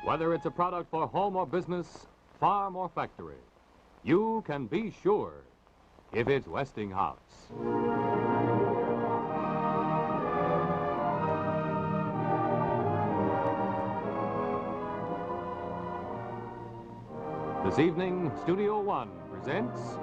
Whether it's a product for home or business, farm or factory, you can be sure if it's Westinghouse. This evening, Studio One presents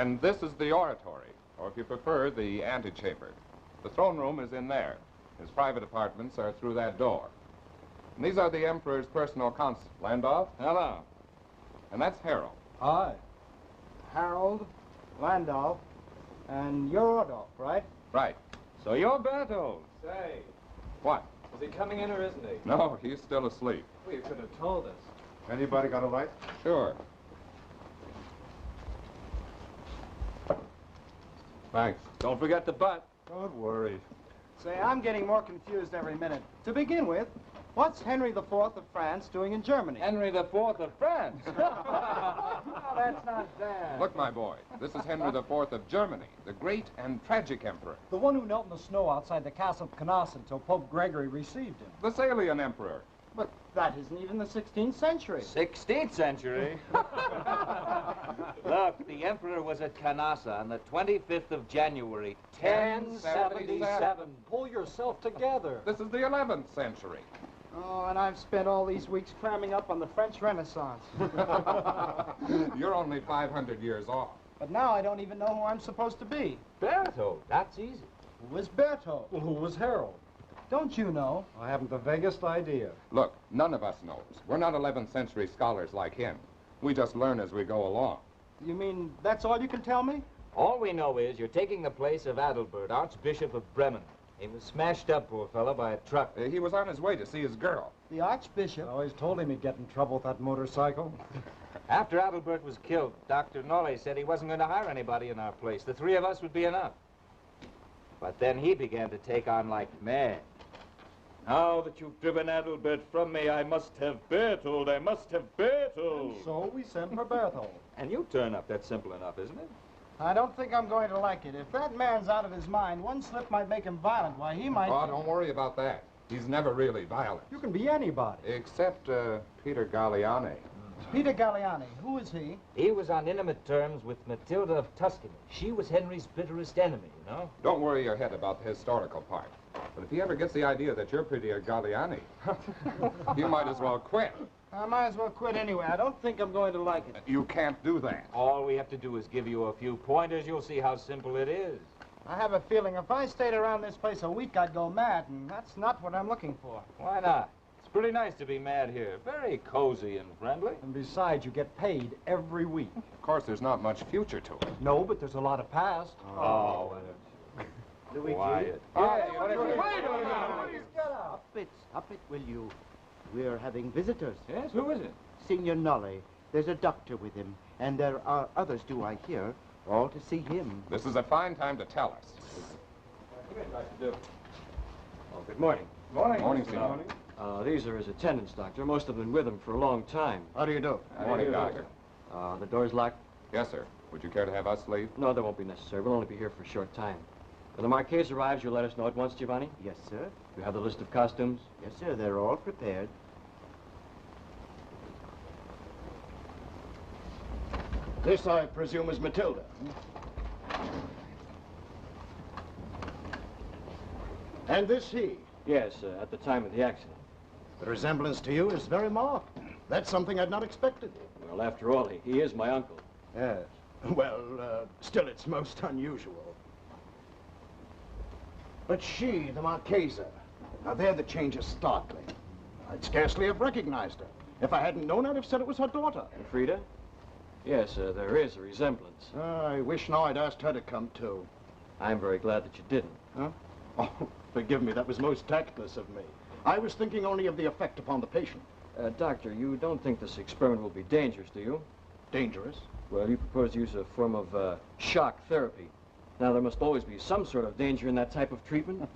And this is the oratory, or if you prefer, the antechamber. The throne room is in there. His private apartments are through that door. And these are the Emperor's personal consuls. Landau? Hello. And that's Harold. Hi. Harold, Landau, and you're Adolf, right? Right. So you're Berthold. Say, What? is he coming in or isn't he? No, he's still asleep. Well, you could have told us. Anybody got a light? Sure. Thanks. Don't forget the butt. Don't worry. Say, I'm getting more confused every minute. To begin with, what's Henry IV of France doing in Germany? Henry IV of France. No, that's not bad. Look, my boy, this is Henry IV of Germany, the great and tragic emperor. The one who knelt in the snow outside the castle of Knoss until Pope Gregory received him. The Salian emperor. But that isn't even the 16th century. 16th century. Look, the emperor was at Canossa on the 25th of January, 1077. Pull yourself together. This is the 11th century. Oh, and I've spent all these weeks cramming up on the French Renaissance. You're only 500 years off. But now I don't even know who I'm supposed to be. Berthold, that's easy. Who was Berthold? Well, who was Harold? Don't you know? I haven't the vaguest idea. Look, none of us knows. We're not 11th century scholars like him. We just learn as we go along. You mean that's all you can tell me? All we know is you're taking the place of Adalbert, Archbishop of Bremen. He was smashed up, poor fellow, by a truck. He was on his way to see his girl. The Archbishop? I always told him he'd get in trouble with that motorcycle. After Adalbert was killed, Dr. Nolle said he wasn't going to hire anybody in our place. The three of us would be enough. But then he began to take on like mad. Now that you've driven Adalbert from me, I must have Berthold. I must have Berthold. So we sent for Berthold. And you turn up, that's simple enough, isn't it? I don't think I'm going to like it. If that man's out of his mind, one slip might make him violent. Why, he might... Oh, don't worry about that. He's never really violent. You can be anybody. Except, Peter Galliani. Peter Galliani, who is he? He was on intimate terms with Matilda of Tuscany. She was Henry's bitterest enemy, you know? Don't worry your head about the historical part. But if he ever gets the idea that you're Peter Galliani, you might as well quit. I might as well quit anyway. I don't think I'm going to like it. You can't do that. All we have to do is give you a few pointers. You'll see how simple it is. I have a feeling if I stayed around this place a week, I'd go mad, and that's not what I'm looking for. Why not? It's pretty nice to be mad here. Very cozy and friendly. And besides, you get paid every week. Of course, there's not much future to it. No, but there's a lot of past. Oh, Quiet. Stop it, will you? We're having visitors. Yes, who is it? Signor Nolle. There's a doctor with him, and there are others, do I hear, all to see him. This is a fine time to tell us. Oh, good morning. Morning. Morning, senor. These are his attendants, Doctor. Most have been with him for a long time. How do you do? Morning, doctor. The door's locked? Yes, sir. Would you care to have us leave? No, that won't be necessary. We'll only be here for a short time. When the Marquise arrives, you'll let us know at once, Giovanni? Yes, sir. You have the list of costumes? Yes, sir. They're all prepared. This, I presume, is Matilda. And this he. Yes, at the time of the accident. The resemblance to you is very marked. That's something I'd not expected. Well, after all, he is my uncle. Yes. Well, still, it's most unusual. But she, the Marchesa, now there the change is startling. I'd scarcely have recognized her. If I hadn't known, I'd have said it was her daughter. And Frida? Yes, there is a resemblance. I wish now I'd asked her to come, too. I'm very glad that you didn't. Huh? Oh, forgive me, that was most tactless of me. I was thinking only of the effect upon the patient. Doctor, you don't think this experiment will be dangerous, do you? Dangerous? Well, you propose to use a form of shock therapy. Now, there must always be some sort of danger in that type of treatment.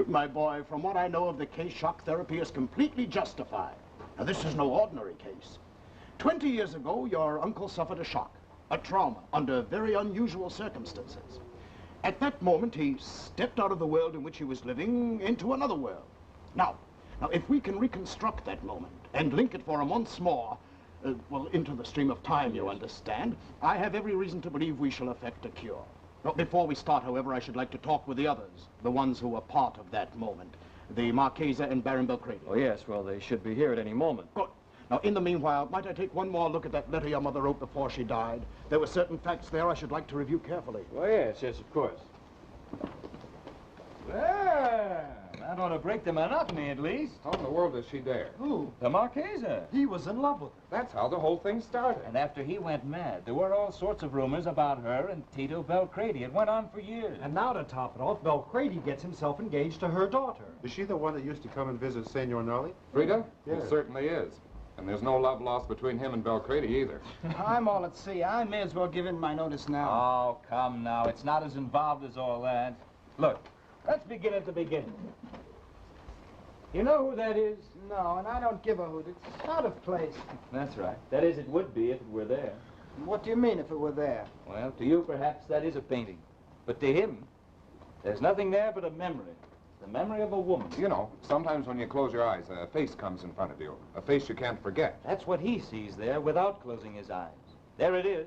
My boy, from what I know of the case, shock therapy is completely justified. Now, this is no ordinary case. 20 years ago, your uncle suffered a shock, a trauma, under very unusual circumstances. At that moment, he stepped out of the world in which he was living into another world. Now, if we can reconstruct that moment and link it for a month more, well, into the stream of time, you understand, I have every reason to believe we shall effect a cure. Now, before we start, however, I should like to talk with the others, the ones who were part of that moment, the Marchesa and Baron Belcredi. Oh, yes, well, they should be here at any moment. Good. Now, in the meanwhile, might I take one more look at that letter your mother wrote before she died? There were certain facts there I should like to review carefully. Well, yes, of course. Well, that ought to break the monotony, at least. How in the world does she dare? Who? The Marchesa. He was in love with her. That's how the whole thing started. And after he went mad, there were all sorts of rumors about her and Tito Belcredi. It went on for years. And now to top it off, Belcredi gets himself engaged to her daughter. Is she the one that used to come and visit Senor Nolly? Frida? Yes. It certainly is. And there's no love lost between him and Belcredi either. I'm all at sea. I may as well give in my notice now. Oh, come now. It's not as involved as all that. Look, let's begin at the beginning. You know who that is? No, and I don't give a hoot. It's out of place. That's right. That is, it would be if it were there. What do you mean if it were there? Well, to you, perhaps, that is a painting. But to him, there's nothing there but a memory. The memory of a woman. You know, sometimes when you close your eyes, a face comes in front of you. A face you can't forget. That's what he sees there without closing his eyes. There it is.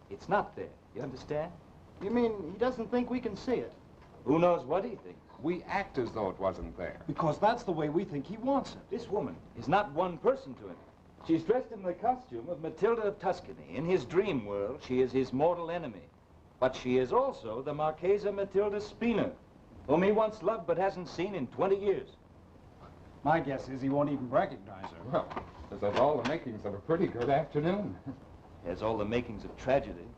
It's not there. You understand? You mean he doesn't think we can see it? Who knows what he thinks? We act as though it wasn't there. Because that's the way we think he wants it. This woman is not one person to him. She's dressed in the costume of Matilda of Tuscany. In his dream world, she is his mortal enemy. But she is also the Marchesa Matilda Spina, whom he once loved but hasn't seen in 20 years. My guess is he won't even recognize her. Well, this has all the makings of a pretty good afternoon. Has all the makings of tragedy.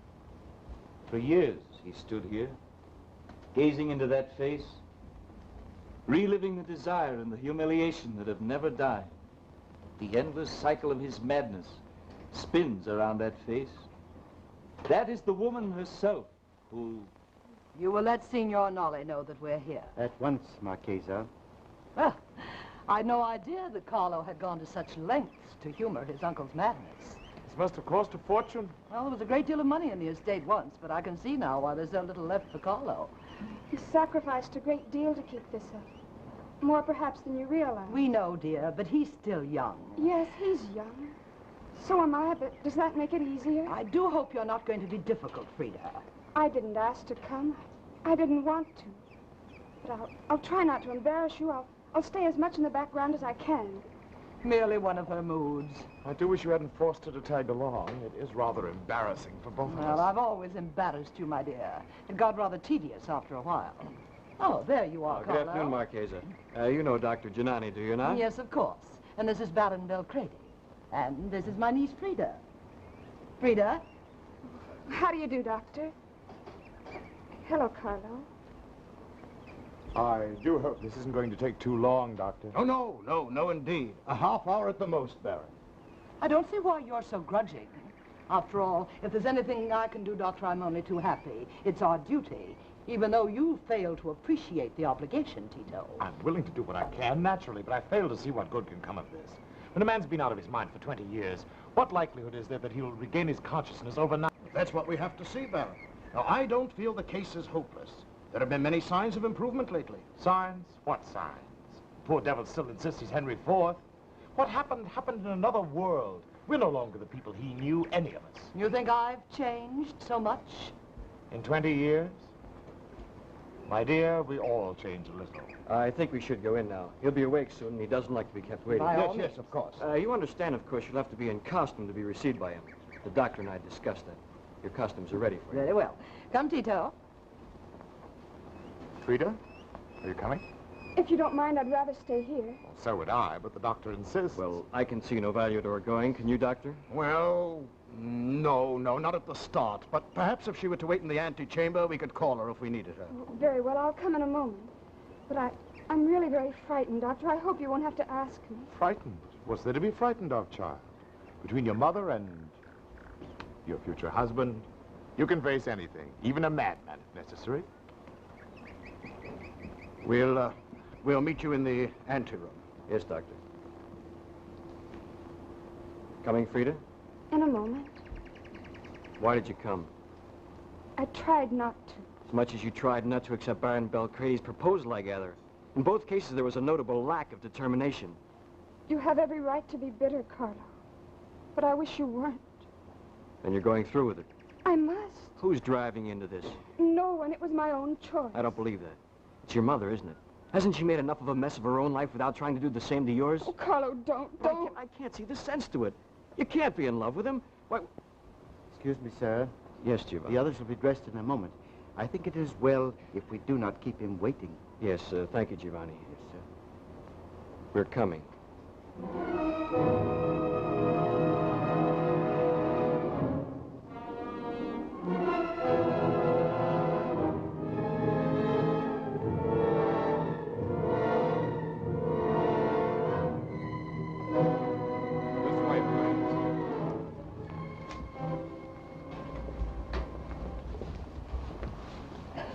For years, he stood here, gazing into that face, reliving the desire and the humiliation that have never died. The endless cycle of his madness spins around that face. That is the woman herself who... You will let Signor Nolly know that we're here. At once, Marchesa. Well, I'd no idea that Carlo had gone to such lengths to humor his uncle's madness. This must have cost a fortune. Well, there was a great deal of money in the estate once, but I can see now why there's so little left for Carlo. He sacrificed a great deal to keep this up. More perhaps than you realize. We know, dear, but he's still young. Yes, he's young. So am I, but does that make it easier? I do hope you're not going to be difficult, Frida. I didn't ask to come. I didn't want to. But I'll try not to embarrass you. I'll stay as much in the background as I can. Merely one of her moods. I do wish you hadn't forced her to tag along. It is rather embarrassing for both of us. Well, I've always embarrassed you, my dear. It got rather tedious after a while. Oh, there you are, Good Carlo. afternoon, Marchesa. You know Dr. Giannani, do you not? Yes, of course. And this is Baron Belcredi. And this is my niece, Frida. Frida? How do you do, Doctor? Hello, Carlo. I do hope this isn't going to take too long, Doctor. Oh, no, indeed. A half hour at the most, Baron. I don't see why you're so grudging. After all, if there's anything I can do, Doctor, I'm only too happy. It's our duty, even though you fail to appreciate the obligation, Tito. I'm willing to do what I can, naturally, but I fail to see what good can come of this. When a man's been out of his mind for 20 years, what likelihood is there that he'll regain his consciousness overnight? That's what we have to see, Baron. Now, I don't feel the case is hopeless. There have been many signs of improvement lately. Signs? What signs? Poor devil still insists he's Henry IV. What happened in another world. We're no longer the people he knew, any of us. You think I've changed so much? In 20 years? My dear, we all change a little. I think we should go in now. He'll be awake soon, and he doesn't like to be kept waiting. Yes, of course. You understand, of course, you'll have to be in costume to be received by him. The doctor and I discussed that. Your costumes are ready for you. Very well. Come, Tito. Frida, are you coming? If you don't mind, I'd rather stay here. Well, so would I, but the doctor insists. Well, I can see no value to her going. Can you, Doctor? Well, no, not at the start. But perhaps if she were to wait in the antechamber, we could call her if we needed her. Very well, I'll come in a moment. But I'm really very frightened, Doctor. I hope you won't have to ask me. Frightened? What's there to be frightened of, child? Between your mother and your future husband, you can face anything, even a madman if necessary. We'll meet you in the anteroom. Yes, Doctor. Coming, Frida? In a moment. Why did you come? I tried not to. As much as you tried not to accept Baron Belcrady's proposal, I gather. In both cases, there was a notable lack of determination. You have every right to be bitter, Carlo. But I wish you weren't. And you're going through with it. I must. Who's driving you into this? No one. It was my own choice. I don't believe that. It's your mother, isn't it? Hasn't she made enough of a mess of her own life without trying to do the same to yours? Oh, Carlo, don't. I can't see the sense to it. You can't be in love with him. Why? Excuse me, sir. Yes, Giovanni. The others will be dressed in a moment. I think it is well if we do not keep him waiting. Yes, thank you, Giovanni. Yes, sir. We're coming.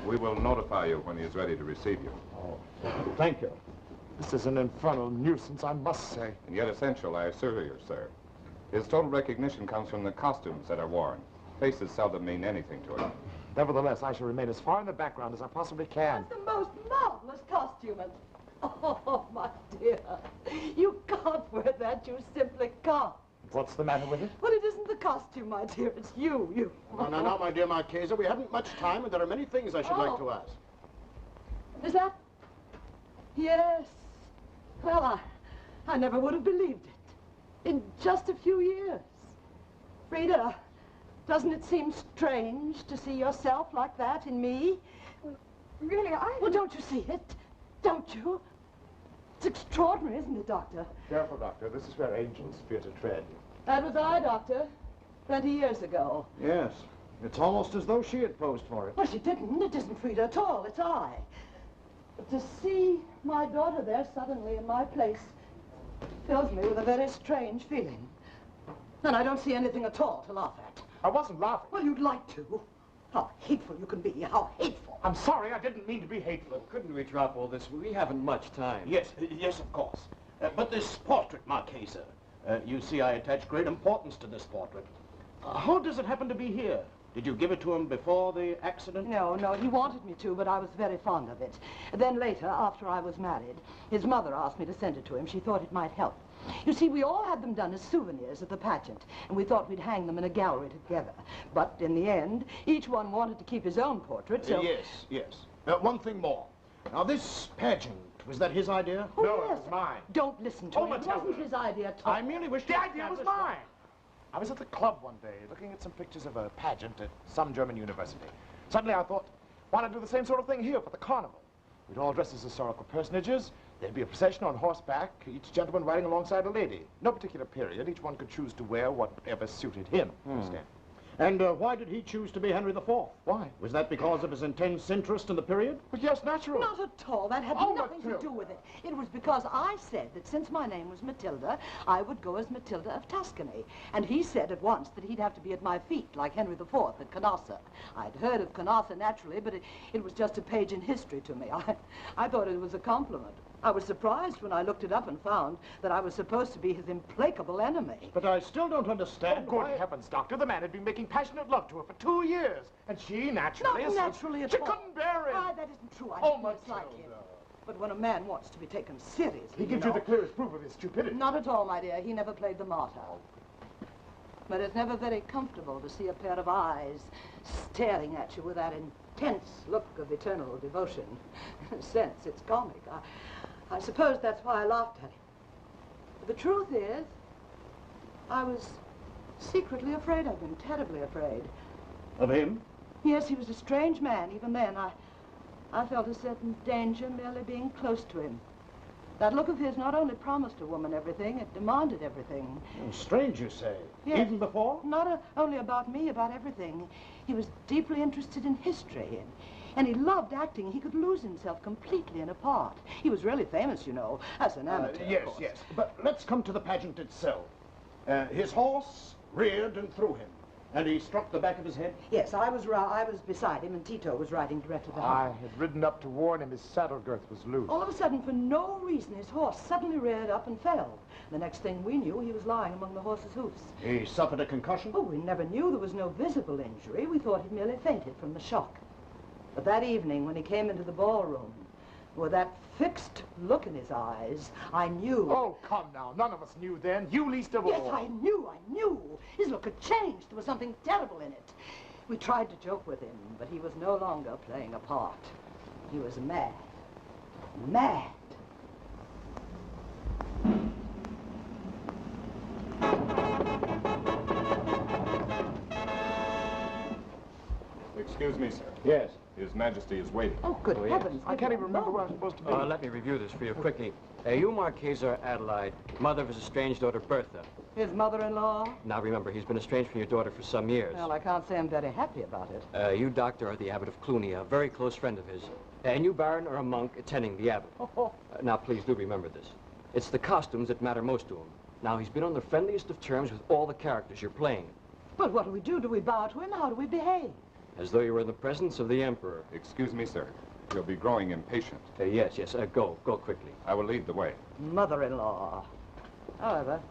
We will notify you when he is ready to receive you. Oh, thank you. This is an infernal nuisance, I must say. And yet essential, I assure you, sir. His total recognition comes from the costumes that are worn. Faces seldom mean anything to him. Nevertheless, I shall remain as far in the background as I possibly can. That's the most marvelous costuming. Oh, my dear. You can't wear that. You simply can't. What's the matter with it? Well, it isn't the costume, my dear. It's you. No, my dear Marchesa. We haven't much time, and there are many things I should like to ask. Is that? Yes. Well, I never would have believed it. In just a few years. Frida, doesn't it seem strange to see yourself like that in me? Well, really, Well, don't you see it? Don't you? It's extraordinary, isn't it, Doctor? Careful, Doctor. This is where angels fear to tread. That was I, Doctor. 20 years ago. Yes. It's almost as though she had posed for it. Well, she didn't. It isn't Frida at all. It's I. But to see my daughter there suddenly in my place fills me with a very strange feeling. And I don't see anything at all to laugh at. I wasn't laughing. Well, you'd like to. How hateful you can be. How hateful. I'm sorry. I didn't mean to be hateful. Couldn't we drop all this? We haven't much time. Yes, of course. But this portrait, Marchesa. You see, I attach great importance to this portrait. How does it happen to be here? Did you give it to him before the accident? No, he wanted me to, but I was very fond of it. Then later, after I was married, his mother asked me to send it to him. She thought it might help. You see, we all had them done as souvenirs at the pageant, and we thought we'd hang them in a gallery together. But in the end, each one wanted to keep his own portrait, so... Yes. One thing more. Now, this pageant, was that his idea? Oh, No, yes. it was mine. Don't listen to him. It wasn't his idea at all. I merely wish The idea was mine. I was at the club one day, looking at some pictures of a pageant at some German university. Suddenly I thought, why not do the same sort of thing here for the carnival? We'd all dress as historical personages. There'd be a procession on horseback, each gentleman riding alongside a lady. No particular period. Each one could choose to wear whatever suited him. Understand? And why did he choose to be Henry IV? Why? Was that because of his intense interest in the period? But yes, naturally. Not at all. That had nothing to do with it. It was because I said that since my name was Matilda, I would go as Matilda of Tuscany. And he said at once that he'd have to be at my feet, like Henry IV at Canossa. I'd heard of Canossa naturally, but it was just a page in history to me. I thought it was a compliment. I was surprised when I looked it up and found that I was supposed to be his implacable enemy. But I still don't understand Oh, good heavens, Doctor. The man had been making passionate love to her for 2 years. And she naturally... Not naturally at all. She couldn't bear him. Ah, that isn't true. I Oh, didn't dislike him. Matilda. But when a man wants to be taken seriously, He gives you the clearest proof of his stupidity. Not at all, my dear. He never played the martyr. But it's never very comfortable to see a pair of eyes staring at you with that intense look of eternal devotion. In a sense, it's comic. I suppose that's why I laughed at him. But the truth is, I was secretly afraid of him, terribly afraid. Of him? Yes, he was a strange man. Even then, I felt a certain danger merely being close to him. That look of his not only promised a woman everything, it demanded everything. Oh, strange, you say? Yes. Even before? Not only about me, about everything. He was deeply interested in history, and he loved acting. He could lose himself completely in a part. He was really famous, you know, as an amateur. Yes, yes. But let's come to the pageant itself. His horse reared and threw him, and he struck the back of his head? Yes, I was beside him, and Tito was riding directly I behind. had ridden up to warn him his saddle girth was loose. All of a sudden, for no reason, his horse suddenly reared up and fell. The next thing we knew, he was lying among the horse's hoofs. He suffered a concussion? Oh, we never knew there was no visible injury. We thought he'd merely fainted from the shock. But that evening, when he came into the ballroom, with that fixed look in his eyes, I knew... Oh, come now. None of us knew then. You least of all. Yes, I knew. His look had changed. There was something terrible in it. We tried to joke with him, but he was no longer playing a part. He was mad. Mad. Excuse me, sir. Yes. His Majesty is waiting. Oh, good heavens. I can't even remember where I'm supposed to be. Let me review this for you quickly. You, Marquesa, are Adelaide, mother of his estranged daughter, Bertha. His mother-in-law? Now, remember, he's been estranged from your daughter for some years. Well, I can't say I'm very happy about it. You, Doctor, are the abbot of Cluny, a very close friend of his. And you, Baron, are a monk attending the abbot. Now, please do remember this. It's the costumes that matter most to him. Now, he's been on the friendliest of terms with all the characters you're playing. But what do we do? Do we bow to him? How do we behave? As though you were in the presence of the Emperor. Excuse me, sir. You'll be growing impatient. Yes. Go quickly. I will lead the way. Mother-in-law. However...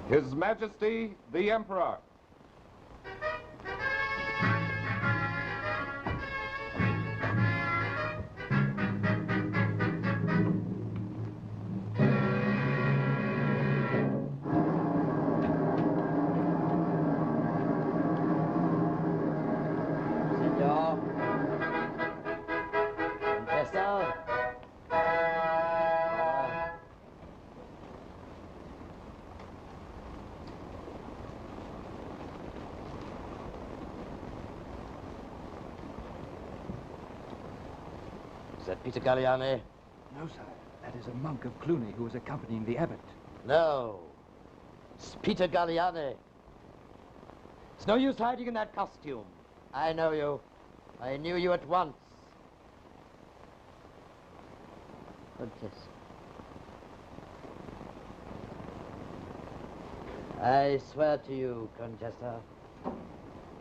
His Majesty, the Emperor. Senor. Confessor. Is that Peter Galliani? No, sir. That is a monk of Cluny who was accompanying the abbot. No. It's Peter Galliani. It's no use hiding in that costume. I know you. I knew you at once. Countess. I swear to you, Contessa.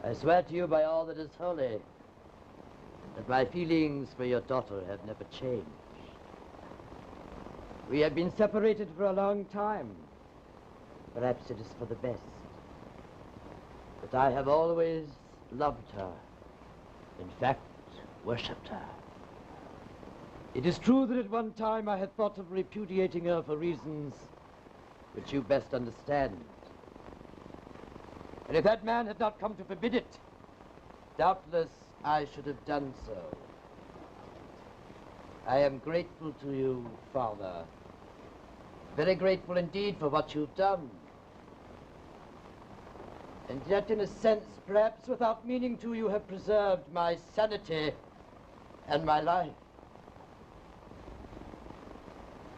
I swear to you by all that is holy, that my feelings for your daughter have never changed. We have been separated for a long time. Perhaps it is for the best. But I have always loved her. In fact, worshipped her. It is true that at one time I had thought of repudiating her for reasons which you best understand. And if that man had not come to forbid it, doubtless I should have done so. I am grateful to you, Father. Very grateful indeed for what you've done. And yet, in a sense, perhaps without meaning to, you have preserved my sanity and my life.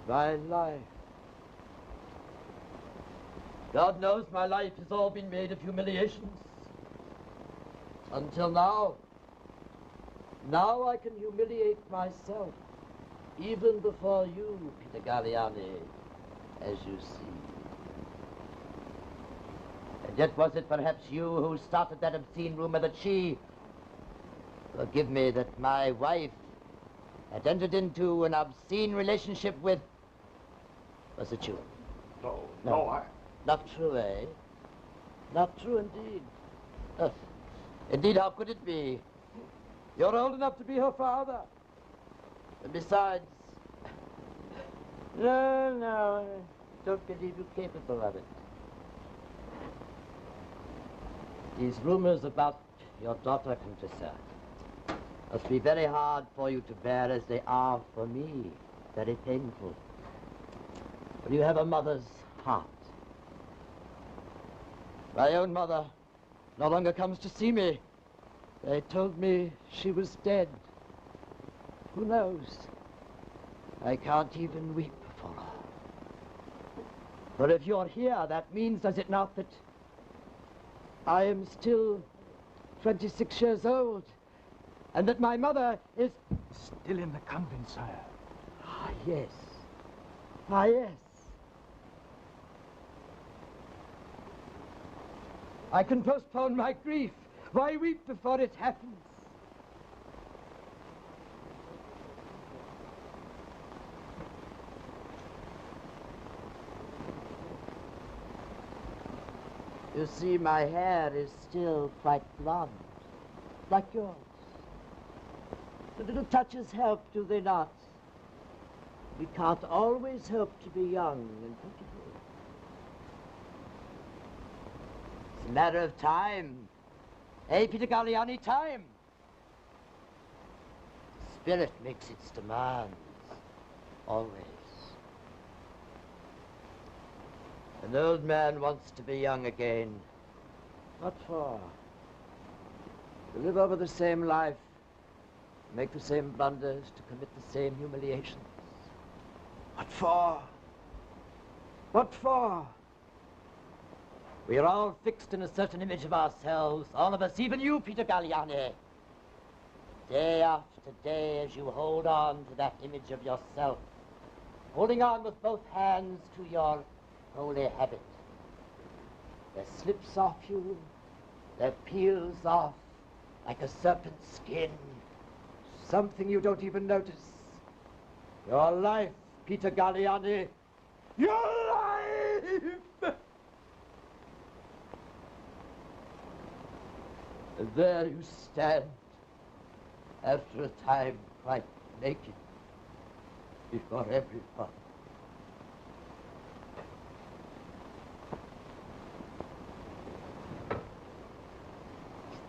My life. God knows my life has all been made of humiliations. Until now. Now I can humiliate myself, even before you, Peter Galliani, as you see. And yet was it perhaps you who started that obscene rumor that she, forgive me, that my wife had entered into an obscene relationship with, was it you? No, Not true, eh? Not true indeed. Indeed, how could it be? You're old enough to be her father. And besides, no, I don't believe you're capable of it. These rumors about your daughter, Contessa, must be very hard for you to bear as they are for me. Very painful. But you have a mother's heart. My own mother no longer comes to see me. They told me she was dead. Who knows? I can't even weep for her. But if you're here, that means, does it not, that I am still 26 years old, and that my mother is... Still in the convent, sire. Ah, yes. Ah, yes. I can postpone my grief. Why weep before it happens? You see, my hair is still quite blonde, like yours. The little touches help, do they not? We can't always hope to be young and beautiful. It's a matter of time. Eh, Peter Galliani, time. Spirit makes its demands, always. An old man wants to be young again. What for? To live over the same life, to make the same blunders, to commit the same humiliations. What for? What for? We are all fixed in a certain image of ourselves, all of us, even you, Peter Galliani. Day after day, as you hold on to that image of yourself, holding on with both hands to your holy habit, there slips off you, there peels off like a serpent's skin, something you don't even notice. Your life, Peter Galliani, your life! And there you stand, after a time quite naked, before everyone.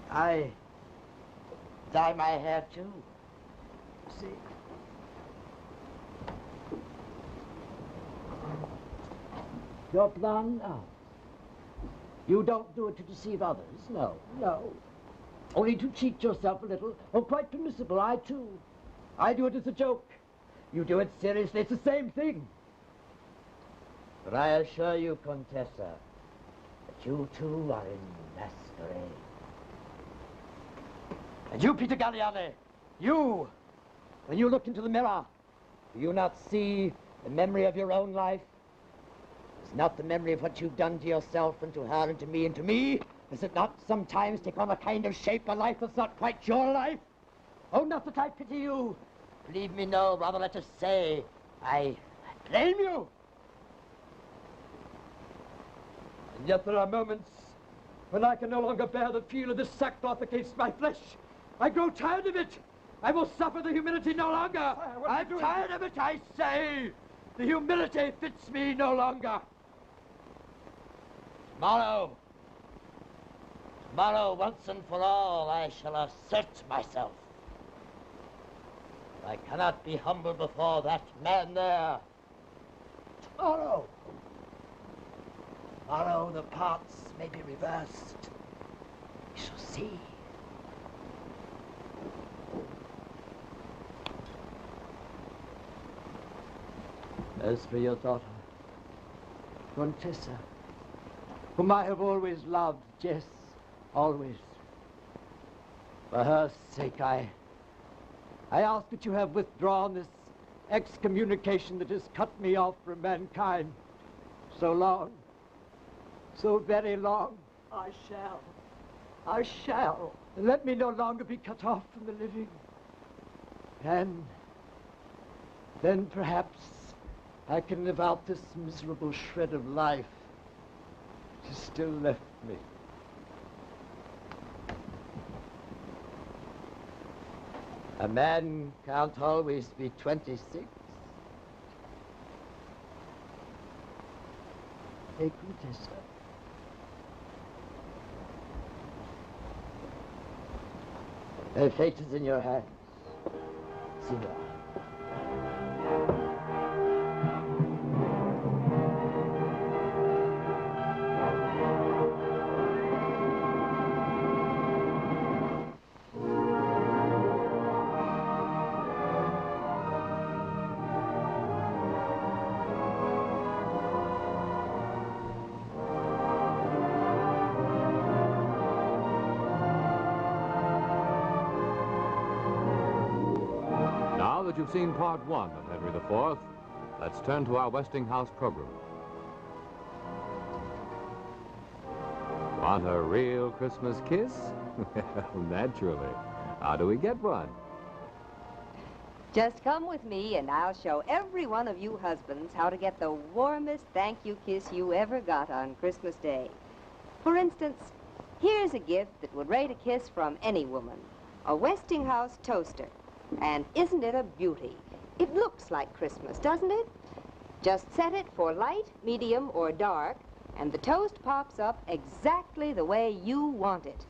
I dye my hair too, you see. You're blonde now. You don't do it to deceive others, no, no. Only to cheat yourself a little. Oh, quite permissible, I too. I do it as a joke. You do it seriously, it's the same thing. But I assure you, Contessa, that you too are in masquerade. And you, Peter Galliani, you, when you look into the mirror, do you not see the memory of your own life? It's not the memory of what you've done to yourself and to her and to me and to me. Does it not sometimes take on a kind of shape, a life that's not quite your life? Oh, not that I pity you. Believe me, no, rather let us say, I blame you. And yet there are moments when I can no longer bear the feel of this sackcloth against my flesh. I grow tired of it. I will suffer the humility no longer. I'm tired of it, I say. The humility fits me no longer. Tomorrow, once and for all, I shall assert myself. I cannot be humble before that man there. Tomorrow, the parts may be reversed. We shall see. As for your daughter, Contessa, whom I have always loved, Jess, always. For her sake, I ask that you have withdrawn this excommunication that has cut me off from mankind so long, so very long. I shall. I shall. And let me no longer be cut off from the living. And then perhaps I can live out this miserable shred of life which is still left me. A man can't always be 26. Écoutez ça. Her fate is in your hands, Signor. You've seen part one of Henry IV. Let's turn to our Westinghouse program. Want a real Christmas kiss? Naturally. How do we get one? Just come with me and I'll show every one of you husbands how to get the warmest thank you kiss you ever got on Christmas Day. For instance, here's a gift that would rate a kiss from any woman. A Westinghouse toaster. And isn't it a beauty? It looks like Christmas, doesn't it? Just set it for light, medium, or dark, and the toast pops up exactly the way you want it.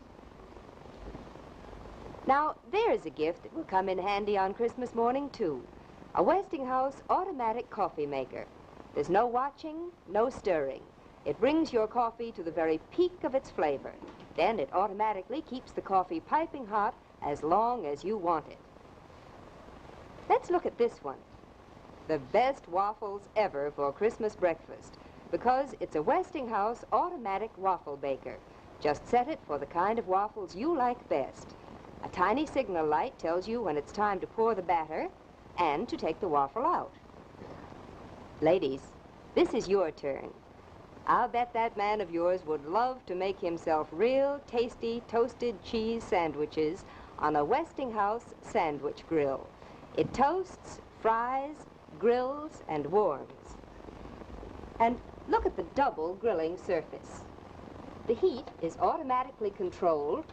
Now, there's a gift that will come in handy on Christmas morning, too. A Westinghouse automatic coffee maker. There's no watching, no stirring. It brings your coffee to the very peak of its flavor. Then it automatically keeps the coffee piping hot as long as you want it. Let's look at this one. The best waffles ever for Christmas breakfast, because it's a Westinghouse automatic waffle baker. Just set it for the kind of waffles you like best. A tiny signal light tells you when it's time to pour the batter and to take the waffle out. Ladies, this is your turn. I'll bet that man of yours would love to make himself real tasty toasted cheese sandwiches on a Westinghouse sandwich grill. It toasts, fries, grills, and warms. And look at the double grilling surface. The heat is automatically controlled,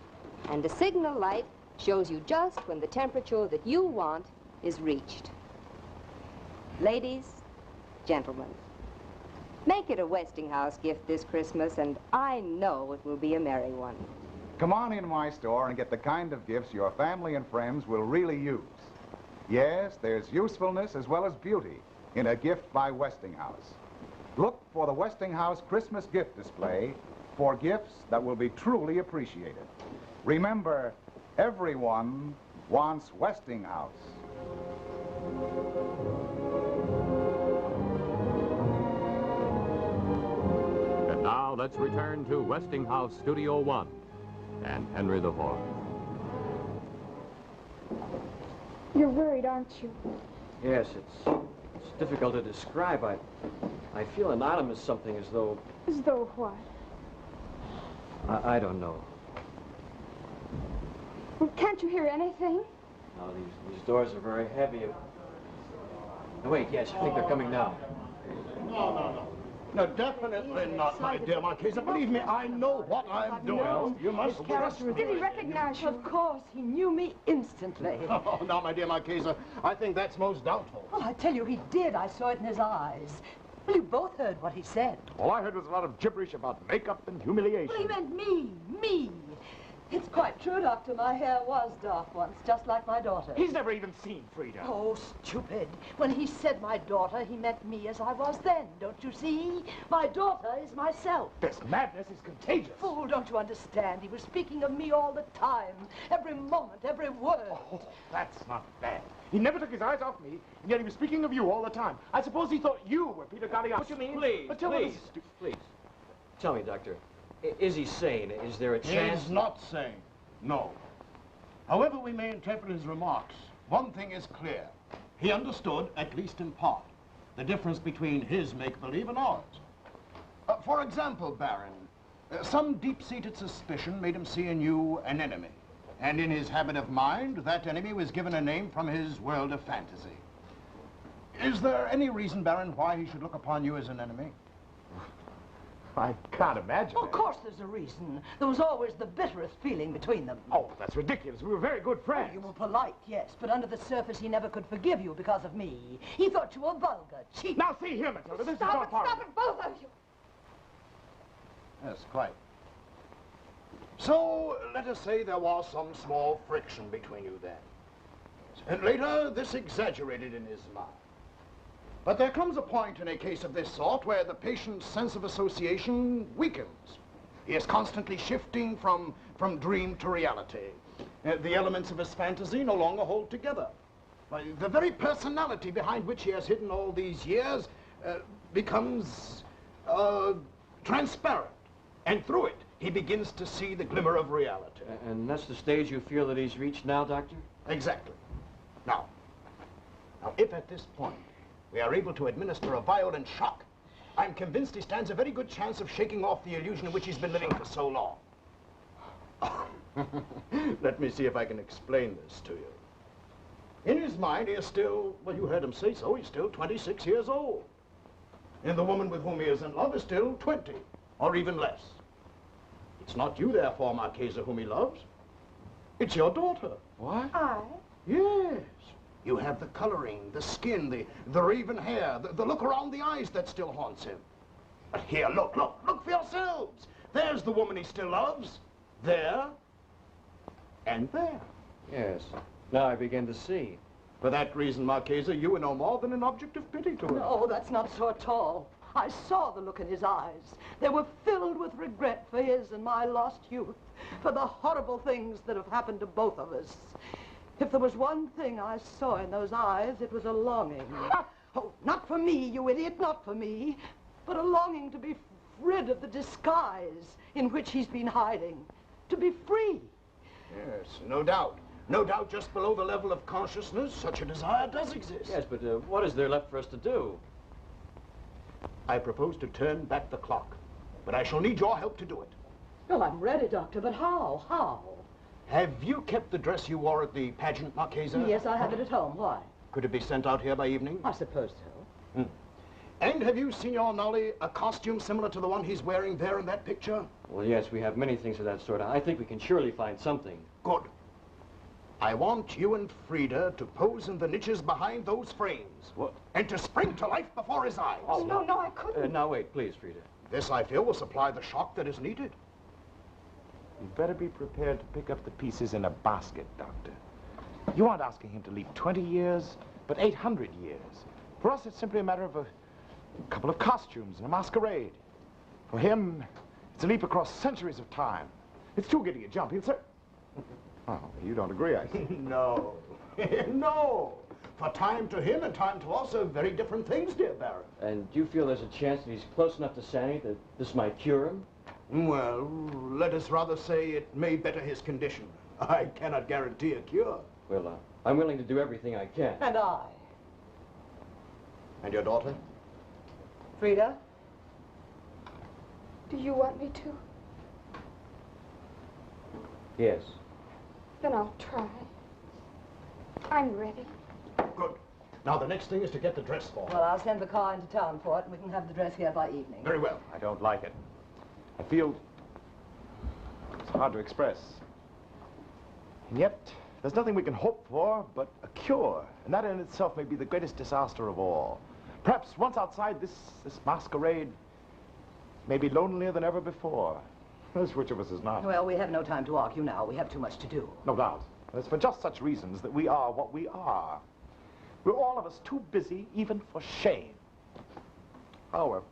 and a signal light shows you just when the temperature that you want is reached. Ladies, gentlemen, make it a Westinghouse gift this Christmas, and I know it will be a merry one. Come on in my store and get the kind of gifts your family and friends will really use. Yes, there's usefulness as well as beauty in a gift by Westinghouse. Look for the Westinghouse Christmas gift display for gifts that will be truly appreciated. Remember, everyone wants Westinghouse. And now let's return to Westinghouse Studio One and Henry IV. You're worried, aren't you? Yes, it's difficult to describe. I feel anonymous something as though... As though what? I don't know. Well, can't you hear anything? No, these doors are very heavy. No, wait, yes, I think they're coming now. No. No, definitely not, my dear Marquesa. Believe me, I know what I'm doing. You must trust me. Did he recognize you? Of course, he knew me instantly. Oh, now, my dear Marquesa, I think that's most doubtful. Oh, I tell you, he did. I saw it in his eyes. Well, you both heard what he said. All I heard was a lot of gibberish about makeup and humiliation. Well, he meant me. It's quite true, Doctor. My hair was dark once, just like my daughter. He's never even seen Frida. Oh, stupid. When he said my daughter, he meant me as I was then, don't you see? My daughter is myself. This madness is contagious. Fool, don't you understand? He was speaking of me all the time. Every moment, every word. Oh, that's not bad. He never took his eyes off me, and yet he was speaking of you all the time. I suppose he thought you were Peter Galliano. What you mean? Please, but tell please. Tell me, Doctor, is he sane? Is there a chance? He's not sane, no. However we may interpret his remarks, one thing is clear. He understood, at least in part, the difference between his make-believe and ours. For example, Baron, some deep-seated suspicion made him see in you an enemy. And in his habit of mind, that enemy was given a name from his world of fantasy. Is there any reason, Baron, why he should look upon you as an enemy? I can't imagine Of course there's a reason. There was always the bitterest feeling between them. Oh, that's ridiculous. We were very good friends. Oh, you were polite, yes, but under the surface he never could forgive you because of me. He thought you were vulgar, cheap. Now see here, Matilda, this is Stop not it, part stop it, both of you. Yes, quite. So, let us say there was some small friction between you then. And later, this exaggerated in his mind. But there comes a point in a case of this sort where the patient's sense of association weakens. He is constantly shifting from dream to reality. The elements of his fantasy no longer hold together. The very personality behind which he has hidden all these years becomes transparent. And through it, he begins to see the glimmer of reality. And that's the stage you feel that he's reached now, Doctor? Exactly. Now, if at this point we are able to administer a violent shock, I'm convinced he stands a very good chance of shaking off the illusion in which he's been living for so long. Let me see if I can explain this to you. In his mind, he is still, well, you heard him say so, he's still 26 years old. And the woman with whom he is in love is still 20, or even less. It's not you, therefore, Marchesa, whom he loves. It's your daughter. What? I? Yes. You have the coloring, the skin, the raven hair, the look around the eyes that still haunts him. But here, look for yourselves. There's the woman he still loves. There. And there. Yes. Now I begin to see. For that reason, Marchesa, you are no more than an object of pity to him. No, that's not so at all. I saw the look in his eyes. They were filled with regret for his and my lost youth, for the horrible things that have happened to both of us. If there was one thing I saw in those eyes, it was a longing. Oh, not for me, you idiot, not for me, but a longing to be rid of the disguise in which he's been hiding, to be free. Yes, no doubt. No doubt just below the level of consciousness, such a desire does exist. Yes, but what is there left for us to do? I propose to turn back the clock, but I shall need your help to do it. Well, I'm ready, Doctor, but how? How? Have you kept the dress you wore at the pageant, Marchesa? Yes, I have it at home. Why? Could it be sent out here by evening? I suppose so. And have you, Signor Nolli, a costume similar to the one he's wearing there in that picture? Well, yes, we have many things of that sort. I think we can surely find something. Good. I want you and Frida to pose in the niches behind those frames. What? And to spring to life before his eyes. Oh, no, I couldn't. Now, wait, please, Frida. This, I feel, will supply the shock that is needed. You'd better be prepared to pick up the pieces in a basket, Doctor. You aren't asking him to leave 20 years, but 800 years. For us, it's simply a matter of a couple of costumes and a masquerade. For him, it's a leap across centuries of time. It's too good to get jumpy, sir. Oh, you don't agree, I see. No. No. For time to him and time to us are very different things, dear Baron. And do you feel there's a chance that he's close enough to Sandy that this might cure him? Well, let us rather say it may better his condition. I cannot guarantee a cure. Well, I'm willing to do everything I can. And I. And your daughter? Frida? Do you want me to? Yes. Then I'll try. I'm ready. Good. Now, the next thing is to get the dress for her. Well, I'll send the car into town for it, and we can have the dress here by evening. Very well. I don't like it. I feel it's hard to express. And yet, there's nothing we can hope for but a cure. And that in itself may be the greatest disaster of all. Perhaps once outside this masquerade may be lonelier than ever before. Which of us is not? Well, we have no time to argue now. We have too much to do. No doubt. It's for just such reasons that we are what we are. We're all of us too busy even for shame. However.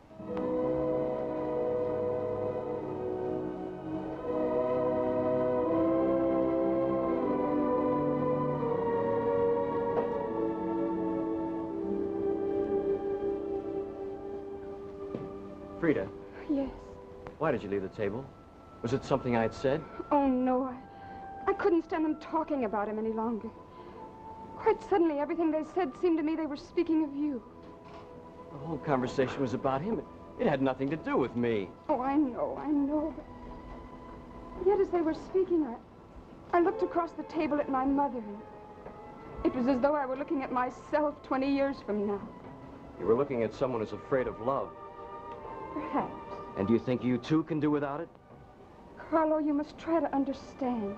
Frida. Yes. Why did you leave the table? Was it something I had said? Oh, no, I couldn't stand them talking about him any longer. Quite suddenly, everything they said seemed to me they were speaking of you. The whole conversation was about him. It had nothing to do with me. Oh, I know, but yet as they were speaking, I looked across the table at my mother, and it was as though I were looking at myself 20 years from now. You were looking at someone who's afraid of love. Perhaps. And do you think you too can do without it? Carlo, you must try to understand.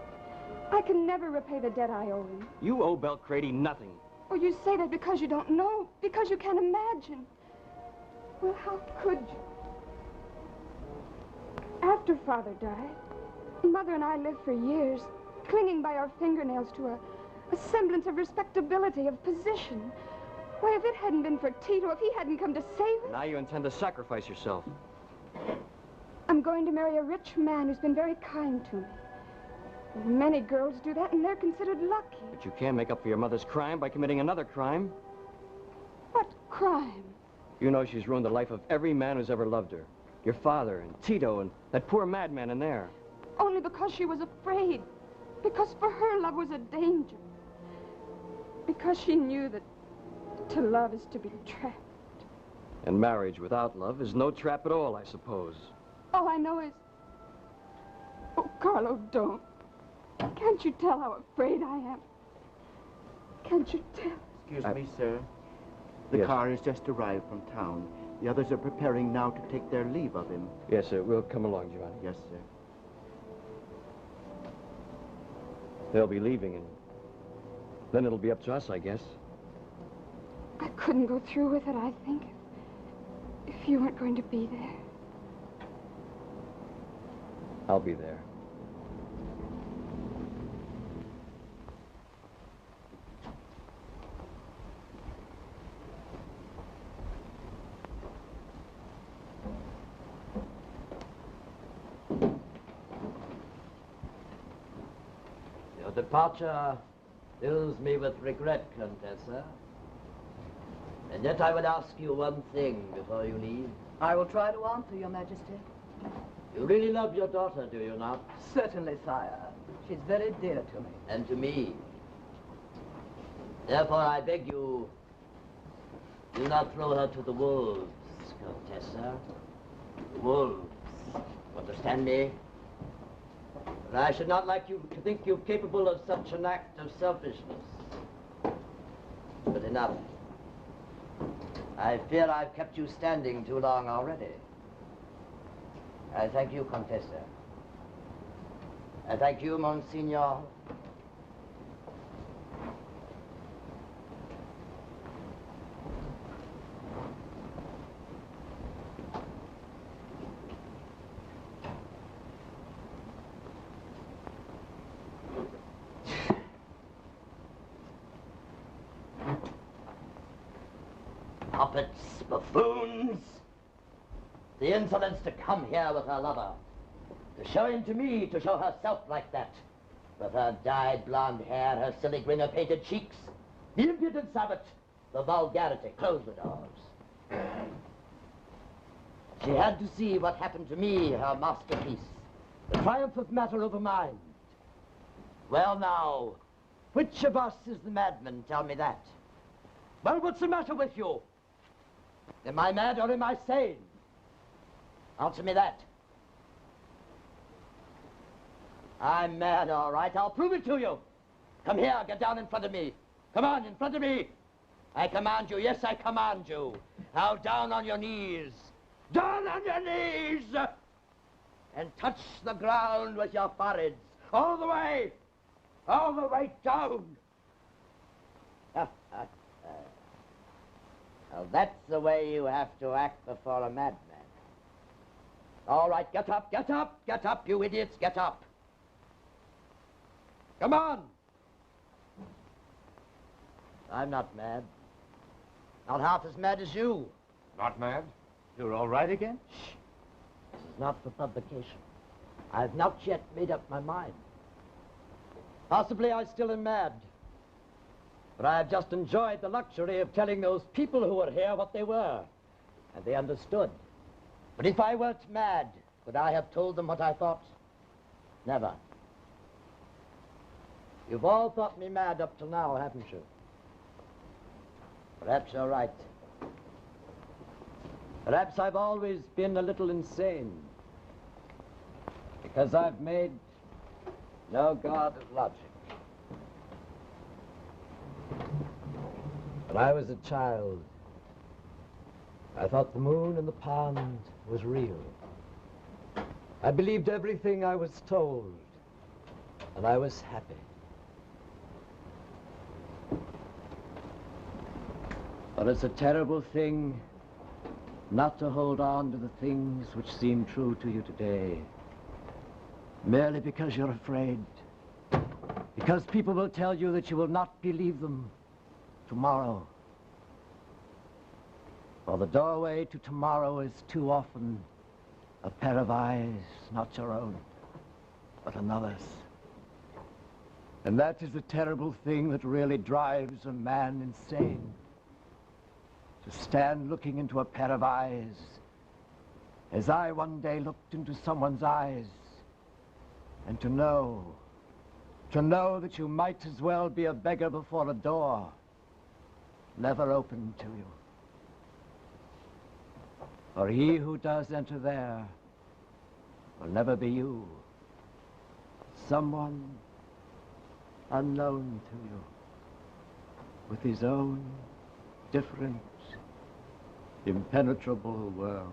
I can never repay the debt I owe him. You owe Belcrady nothing. Oh, you say that because you don't know, because you can't imagine. Well, how could you? After Father died, Mother and I lived for years, clinging by our fingernails to a semblance of respectability, of position. Why, if it hadn't been for Tito, if he hadn't come to save us... Now you intend to sacrifice yourself. I'm going to marry a rich man who's been very kind to me. Many girls do that, and they're considered lucky. But you can't make up for your mother's crime by committing another crime. What crime? You know she's ruined the life of every man who's ever loved her. Your father and Tito and that poor madman in there. Only because she was afraid. Because for her, love was a danger. Because she knew that to love is to be trapped. And marriage without love is no trap at all, I suppose. All I know is... Oh, Carlo, don't. Can't you tell how afraid I am? Can't you tell? Excuse me, sir. The car has just arrived from town. The others are preparing now to take their leave of him. Yes, sir. We'll come along, Giovanni. Yes, sir. They'll be leaving, and then it'll be up to us, I guess. I couldn't go through with it, I think, if you weren't going to be there. I'll be there. Your departure fills me with regret, Contessa. And yet I would ask you one thing before you leave. I will try to answer, Your Majesty. You really love your daughter, do you not? Certainly, sire. She's very dear to me. And to me. Therefore, I beg you, do not throw her to the wolves, Contessa. Wolves. Understand me? But I should not like you to think you capable of such an act of selfishness. But enough. I fear I've kept you standing too long already. I thank you, Contessa. I thank you, Monsignor. Puppets, buffoons! The insolence to come here with her lover. To show him to me, to show herself like that. With her dyed blonde hair, her silly grin, her painted cheeks. The impudence of it. The vulgarity. Close the doors. She had to see what happened to me, her masterpiece. The triumph of matter over mind. Well now, which of us is the madman? Tell me that. Well, what's the matter with you? Am I mad or am I sane? Answer me that. I'm mad, all right. I'll prove it to you. Come here, get down in front of me. Come on, in front of me. I command you, yes, I command you. Now down on your knees. Down on your knees! And touch the ground with your foreheads. All the way down. Well, that's the way you have to act before a madman. All right, get up, get up, get up, you idiots, get up. Come on. I'm not mad. Not half as mad as you. Not mad? You're all right again? Shh. This is not for publication. I've not yet made up my mind. Possibly I still am mad. But I've just enjoyed the luxury of telling those people who were here what they were. And they understood. But if I weren't mad, Could I have told them what I thought? Never. You've all thought me mad up till now, haven't you? Perhaps you're right. Perhaps I've always been a little insane. Because I've made no god of logic. When I was a child, I thought the moon in the pond was real. I believed everything I was told, and I was happy. But it's a terrible thing not to hold on to the things which seem true to you today, merely because you're afraid, because people will tell you that you will not believe them tomorrow. For the doorway to tomorrow is too often a pair of eyes, not your own, but another's. And that is the terrible thing that really drives a man insane. To stand looking into a pair of eyes, as I one day looked into someone's eyes, and to know that you might as well be a beggar before a door, never opened to you. For he who does enter there will never be you. Someone unknown to you, with his own different, impenetrable world.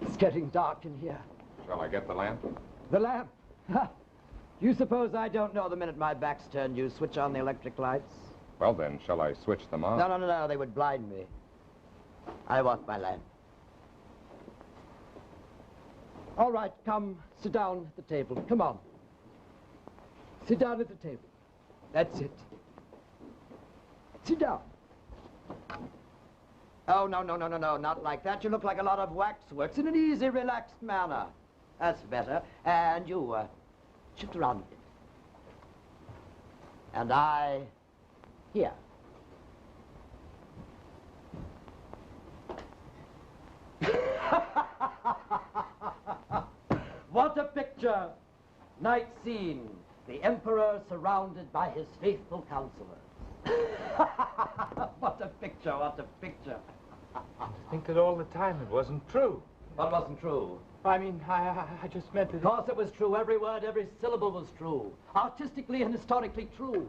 It's getting dark in here. Shall I get the lamp? The lamp? Ha! You suppose I don't know the minute my back's turned you switch on the electric lights? Well, then, shall I switch them on? No, they would blind me. I want my lamp. All right, come, sit down at the table. Come on. Sit down at the table. That's it. Sit down. Oh, no, not like that. You look like a lot of waxworks in an easy, relaxed manner. That's better. And you, shift around a bit. And I, here. What a picture! Night scene. The Emperor surrounded by his faithful counselors. What a picture, what a picture. I think that all the time it wasn't true. What wasn't true? I mean, I just meant that... Of course it was true. Every word, every syllable was true. Artistically and historically true.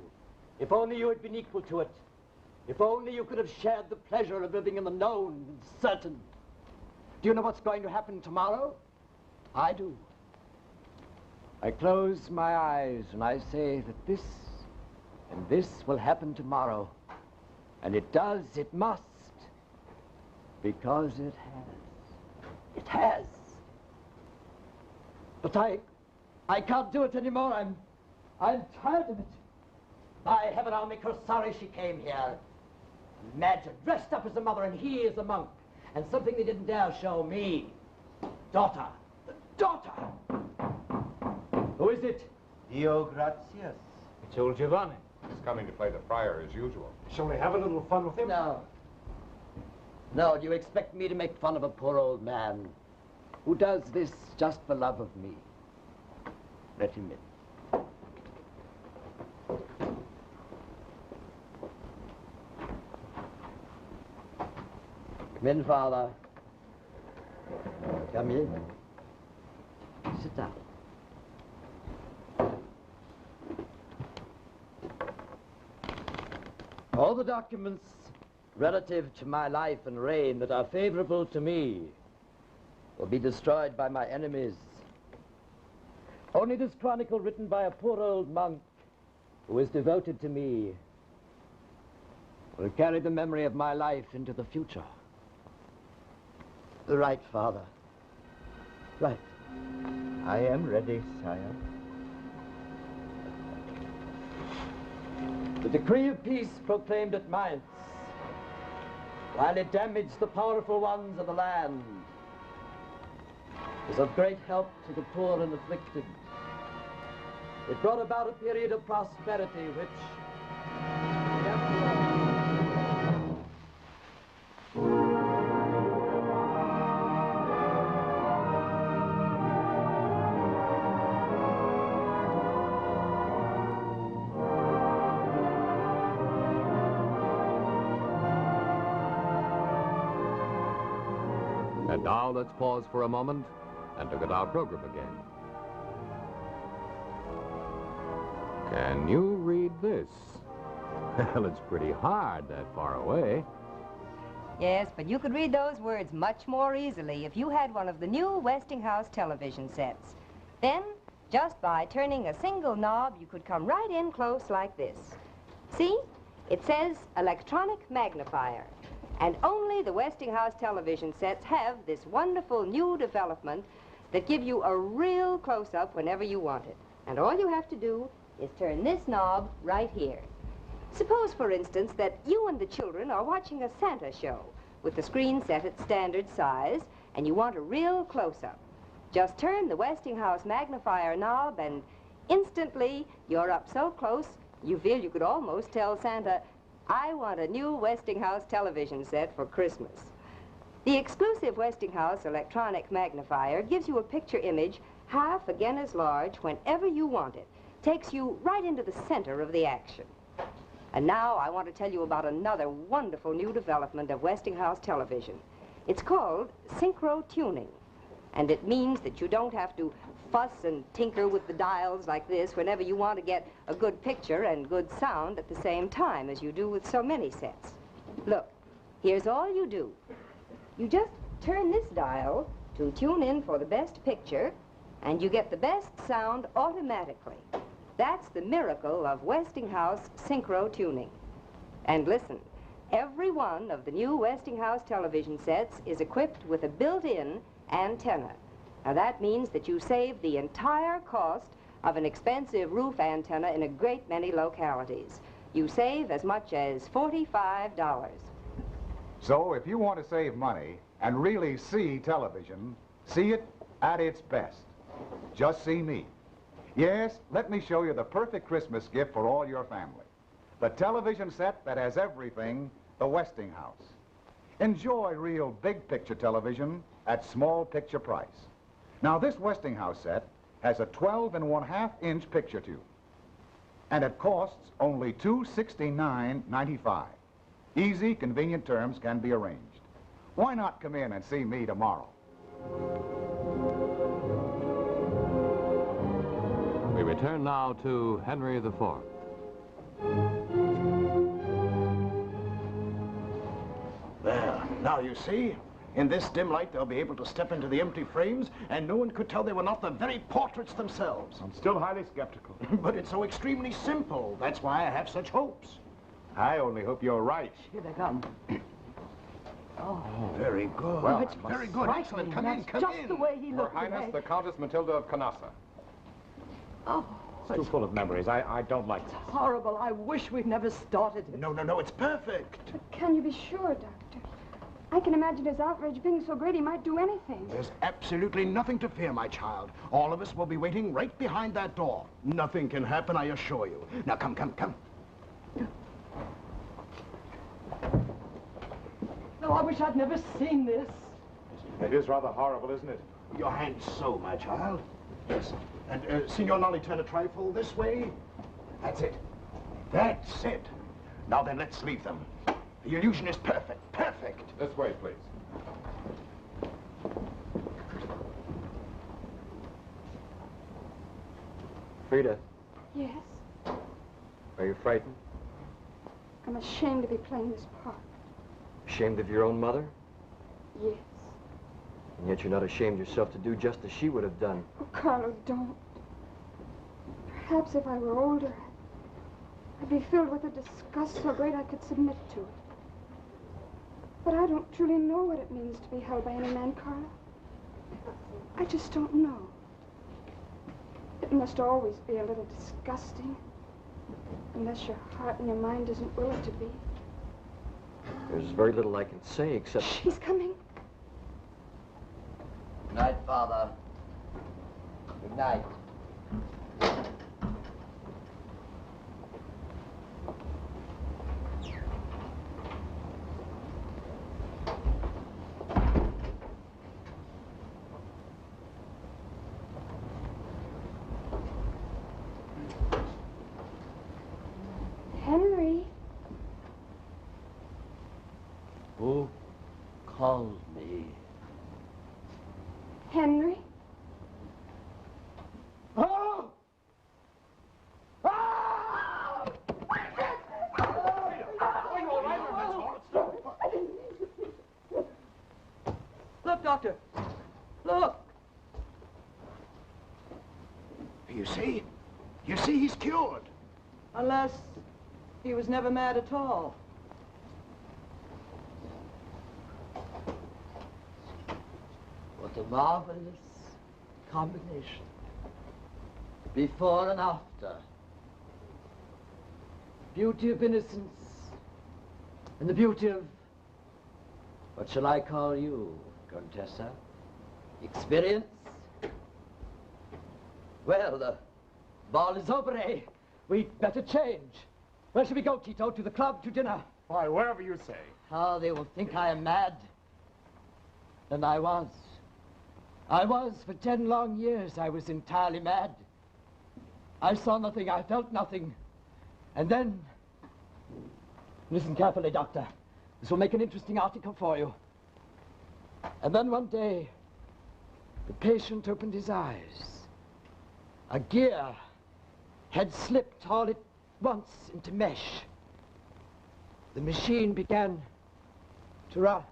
If only you had been equal to it. If only you could have shared the pleasure of living in the known and certain. Do you know what's going to happen tomorrow? I do. I close my eyes and I say that this and this will happen tomorrow. And it does, it must. Because it has. It has. But I can't do it anymore. I'm tired of it. By heaven, I'll make her sorry she came here. Imagine, dressed up as a mother and he is a monk. And something they didn't dare show me. Daughter. The daughter. Who is it? Dio gratias. It's old Giovanni. He's coming to play the friar as usual. Shall we have a little fun with him? No. No, do you expect me to make fun of a poor old man who does this just for love of me? Let him in. Come in, Father. Come in. Sit down. All the documents relative to my life and reign that are favorable to me will be destroyed by my enemies. Only this chronicle written by a poor old monk who is devoted to me will carry the memory of my life into the future. Right, Father. Right. I am ready, sire. The decree of peace proclaimed at Mainz, while it damaged the powerful ones of the land, is of great help to the poor and afflicted. It brought about a period of prosperity which... And now let's pause for a moment and look at our program again. Can you read this? Well, it's pretty hard that far away. Yes, but you could read those words much more easily if you had one of the new Westinghouse television sets. Then, just by turning a single knob, you could come right in close like this. See? It says electronic magnifier. And only the Westinghouse television sets have this wonderful new development that give you a real close-up whenever you want it. And all you have to do is turn this knob right here. Suppose, for instance, that you and the children are watching a Santa show with the screen set at standard size, and you want a real close-up. Just turn the Westinghouse magnifier knob, and instantly you're up so close you feel you could almost tell Santa, "I want a new Westinghouse television set for Christmas." The exclusive Westinghouse electronic magnifier gives you a picture image half again as large whenever you want it. Takes you right into the center of the action. And now I want to tell you about another wonderful new development of Westinghouse television. It's called synchro tuning. And it means that you don't have to fuss and tinker with the dials like this whenever you want to get a good picture and good sound at the same time as you do with so many sets. Look, here's all you do. You just turn this dial to tune in for the best picture, and you get the best sound automatically. That's the miracle of Westinghouse synchro tuning. And listen, every one of the new Westinghouse television sets is equipped with a built-in antenna. Now that means that you save the entire cost of an expensive roof antenna in a great many localities. You save as much as $45. So if you want to save money and really see television, see it at its best. Just see me. Yes, let me show you the perfect Christmas gift for all your family. The television set that has everything, the Westinghouse. Enjoy real big picture television at small picture price. Now this Westinghouse set has a 12.5-inch picture tube. And it costs only $269.95. Easy, convenient terms can be arranged. Why not come in and see me tomorrow? We return now to Henry IV. There, now you see, in this dim light they'll be able to step into the empty frames and no one could tell they were not the very portraits themselves. I'm still highly skeptical. But it's so extremely simple. That's why I have such hopes. I only hope you're right. Here they come. Oh, very good. Well, it's very good. Excellent. Come in, come just in. the way he Her looked Highness, today. the Countess Matilda of Canossa. Oh, It's too full of memories. I don't like this. horrible. I wish we'd never started it. No, it's perfect. But can you be sure, Doctor? I can imagine his outrage being so great he might do anything. There's absolutely nothing to fear, my child. All of us will be waiting right behind that door. Nothing can happen, I assure you. Now, come. No, I wish I'd never seen this. It is rather horrible, isn't it? Your hand so, my child. Yes. And, Signor Nolly, turn a trifle this way. That's it. That's it. Now then, let's leave them. The illusion is perfect. Perfect. This way, please. Frida, Yes, are you frightened? I'm ashamed to be playing this part. Ashamed of your own mother? Yes. And yet you're not ashamed yourself to do just as she would have done. Oh, Carlo, don't. Perhaps if I were older, I'd be filled with a disgust so great I could submit to it. But I don't truly know what it means to be held by any man, Carlo. I just don't know. It must always be a little disgusting, unless your heart and your mind isn't willing to be. There's very little I can say except... She's coming. Good night, Father. Good night. Who called me? Henry? Oh! Look, Doctor. Look. You see? You see, he's cured. Unless he was never mad at all. What a marvelous combination. Before and after. Beauty of innocence and the beauty of, what shall I call you, Contessa? Experience? Well, the ball is over, eh? We'd better change. Where shall we go, Tito? To the club, to dinner? Why, wherever you say. How they will think I am mad. And I was. I was, for 10 long years, I was entirely mad. I saw nothing, I felt nothing. And then, listen carefully, Doctor. This will make an interesting article for you. And then one day, the patient opened his eyes. A gear had slipped all at once into mesh. The machine began to run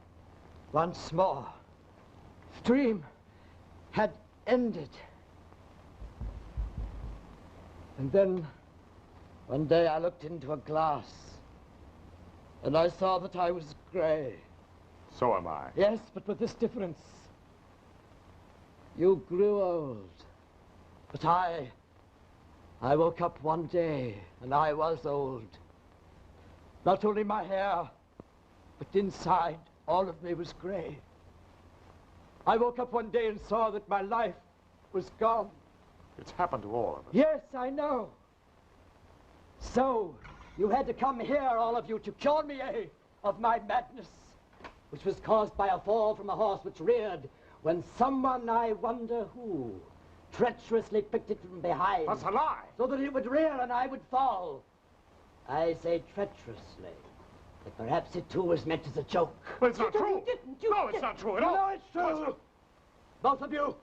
once more. The dream had ended. And then, one day I looked into a glass, and I saw that I was gray. So am I. Yes, but with this difference. You grew old, but I woke up one day, and I was old. Not only my hair, but inside, all of me was gray. I woke up one day and saw that my life was gone. It's happened to all of us. Yes, I know. So, you had to come here, all of you, to cure me, eh, of my madness, which was caused by a fall from a horse which reared when someone, I wonder who, treacherously picked it from behind. That's a lie. So that it would rear and I would fall. I say treacherously. But perhaps it too was meant as a joke. Well, it's not true. You didn't. No, it's not true at all. No, it's true. Both of you.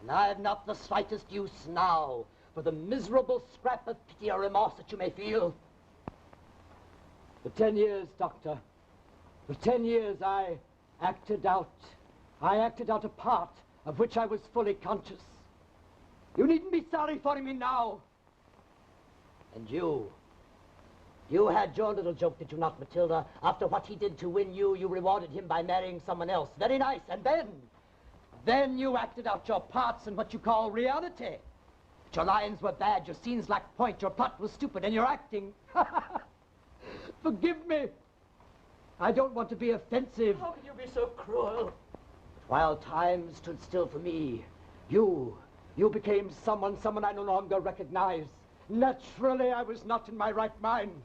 And I have not the slightest use now for the miserable scrap of pity or remorse that you may feel. For 10 years, Doctor, for 10 years I acted out a part of which I was fully conscious. You needn't be sorry for me now. And you had your little joke, did you not, Matilda? After what he did to win you, you rewarded him by marrying someone else. Very nice. And then you acted out your parts in what you call reality. But your lines were bad, your scenes lacked point, your plot was stupid, and your acting... Forgive me. I don't want to be offensive. How can you be so cruel? But while time stood still for me, you became someone I no longer recognize. Naturally, I was not in my right mind.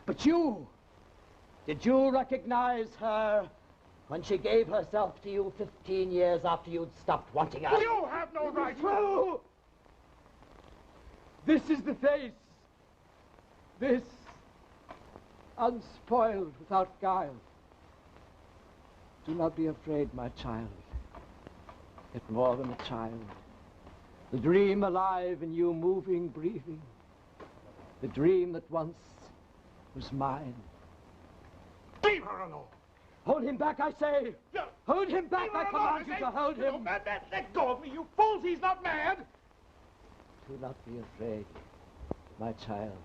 But did you recognize her when she gave herself to you 15 years after you'd stopped wanting her? You have no right. True. This is the face. This, unspoiled, without guile. Do not be afraid, my child. Yet more than a child. The dream alive in you, moving, breathing. The dream that once was mine. Leave her alone. Hold him back, I say. No. Hold him back, I command you to hold him. No, let go of me, you fools. He's not mad. Do not be afraid, my child.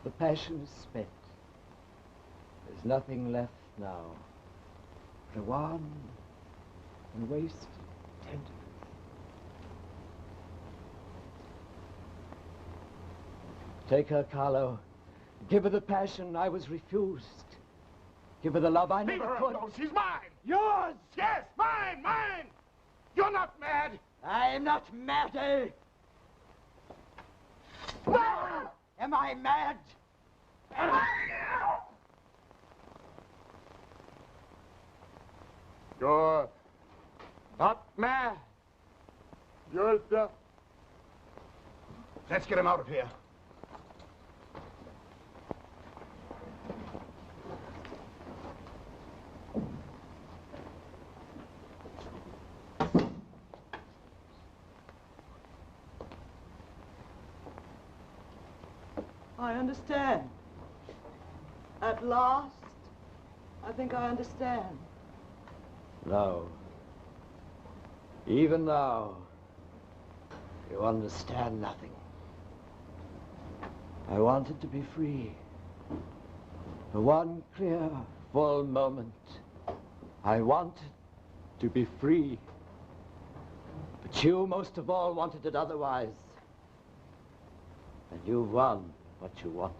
The passion is spent. There's nothing left now. The warm and wasted tenderness. Take her, Carlo. Give her the passion I was refused. Give her the love I never could. Leave her alone. She's mine. Yours! Yes, mine. You're not mad. I'm not mad, eh? Am I mad? You're not mad. You're the... Let's get him out of here. I understand. At last, I think I understand. No. Even now, you understand nothing. I wanted to be free. For one clear, full moment, I wanted to be free. But you, most of all, wanted it otherwise. And you've won what you wanted.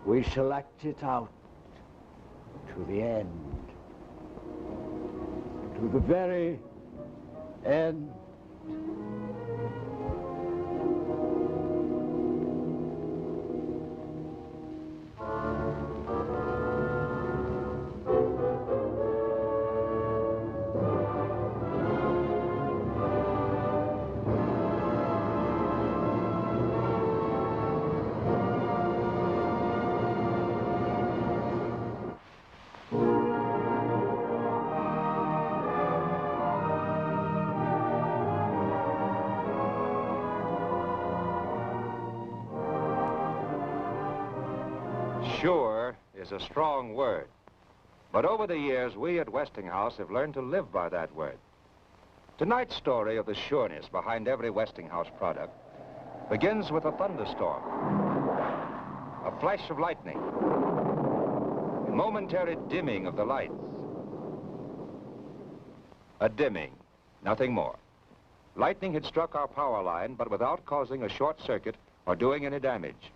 We shall act it out to the end. To the very end. Sure is a strong word. But over the years, we at Westinghouse have learned to live by that word. Tonight's story of the sureness behind every Westinghouse product begins with a thunderstorm, a flash of lightning, a momentary dimming of the lights. A dimming, nothing more. Lightning had struck our power line, but without causing a short circuit or doing any damage.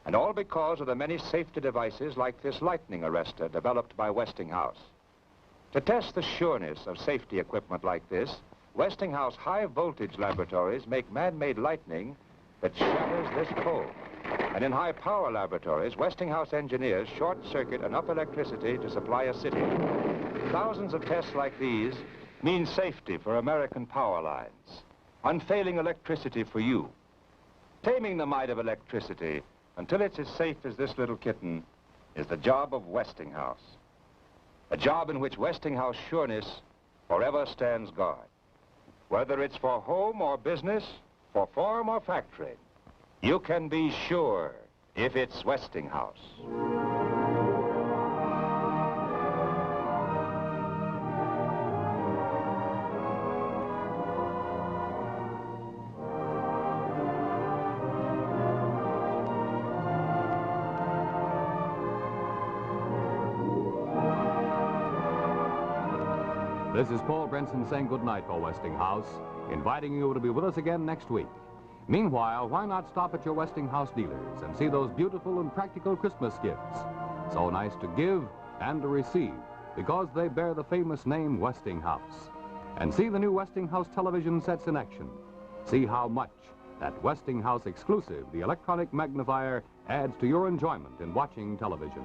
And all because of the many safety devices like this lightning arrestor developed by Westinghouse. To test the sureness of safety equipment like this, Westinghouse high-voltage laboratories make man-made lightning that shatters this pole. And in high-power laboratories, Westinghouse engineers short-circuit enough electricity to supply a city. Thousands of tests like these mean safety for American power lines, unfailing electricity for you. Taming the might of electricity until it's as safe as this little kitten is the job of Westinghouse. A job in which Westinghouse sureness forever stands guard. Whether it's for home or business, for farm or factory, you can be sure if it's Westinghouse. This is Paul Brenson saying goodnight for Westinghouse, inviting you to be with us again next week. Meanwhile, why not stop at your Westinghouse dealers and see those beautiful and practical Christmas gifts? So nice to give and to receive, because they bear the famous name Westinghouse. And see the new Westinghouse television sets in action. See how much that Westinghouse exclusive, the electronic magnifier, adds to your enjoyment in watching television.